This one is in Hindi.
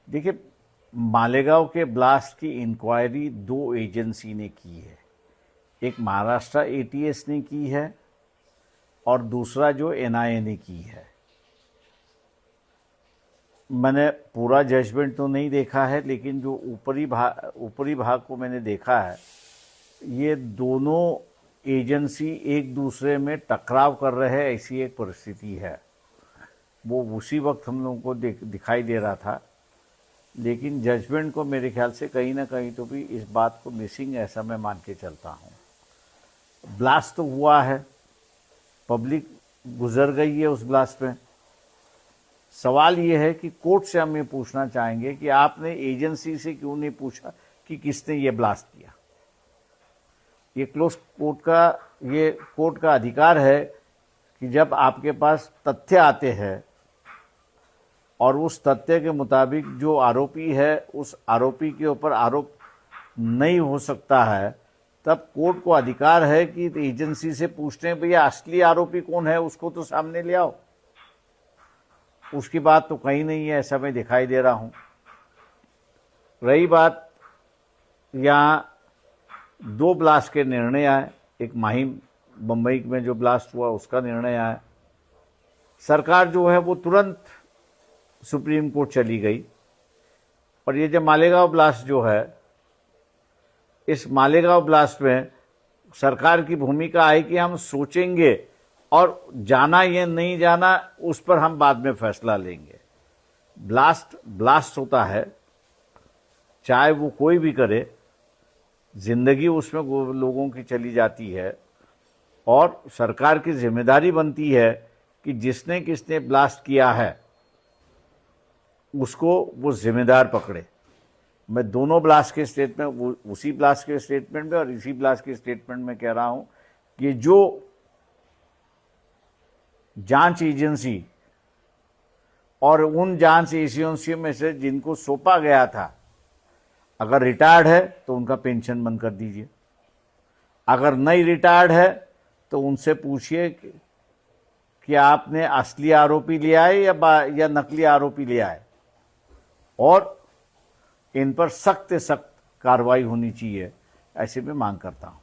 देखिए, मालेगांव के ब्लास्ट की इंक्वायरी दो एजेंसी ने की है। एक महाराष्ट्र एटीएस ने की है और दूसरा जो एनआईए ने की है। मैंने पूरा जजमेंट तो नहीं देखा है, लेकिन जो ऊपरी भाग को मैंने देखा है, ये दोनों एजेंसी एक दूसरे में टकराव कर रहे हैं, ऐसी एक परिस्थिति है। वो उसी वक्त हम लोगों को दिखाई दे रहा था, लेकिन जजमेंट को मेरे ख्याल से कहीं ना कहीं तो भी इस बात को मिसिंग, ऐसा मैं मान के चलता हूँ। ब्लास्ट तो हुआ है, पब्लिक गुजर गई है उस ब्लास्ट में। सवाल ये है कि कोर्ट से हम ये पूछना चाहेंगे कि आपने एजेंसी से क्यों नहीं पूछा कि किसने ये ब्लास्ट किया। ये कोर्ट का अधिकार है कि जब आपके पास तथ्य आते हैं और उस तथ्य के मुताबिक जो आरोपी है उस आरोपी के ऊपर आरोप नहीं हो सकता है, तब कोर्ट को अधिकार है कि एजेंसी से पूछते हैं भैया असली आरोपी कौन है, उसको तो सामने ले आओ। उसकी बात तो कहीं नहीं है, ऐसा मैं दिखाई दे रहा हूं। रही बात यहाँ दो ब्लास्ट के निर्णय आए, एक माहिम बम्बई में जो ब्लास्ट हुआ उसका निर्णय आया। सरकार जो है वो तुरंत सुप्रीम कोर्ट चली गई। और ये जो मालेगांव ब्लास्ट जो है, इस मालेगांव ब्लास्ट में सरकार की भूमिका आई कि हम सोचेंगे और जाना या नहीं जाना उस पर हम बाद में फैसला लेंगे। ब्लास्ट होता है, चाहे वो कोई भी करे, जिंदगी उसमें लोगों की चली जाती है और सरकार की जिम्मेदारी बनती है कि किसने ब्लास्ट किया है उसको वो जिम्मेदार पकड़े। मैं दोनों ब्लास्ट के स्टेटमेंट, उसी ब्लास्ट के स्टेटमेंट में और इसी ब्लास्ट के स्टेटमेंट में कह रहा हूं कि जो जांच एजेंसी और उन जांच एजेंसियों में से जिनको सौंपा गया था, अगर रिटायर्ड है तो उनका पेंशन बंद कर दीजिए। अगर नहीं रिटायर्ड है तो उनसे पूछिए कि आपने असली आरोपी लिया है या नकली आरोपी लिया है, और इन पर सख्त से सख्त कार्रवाई होनी चाहिए, ऐसे में मांग करता हूं।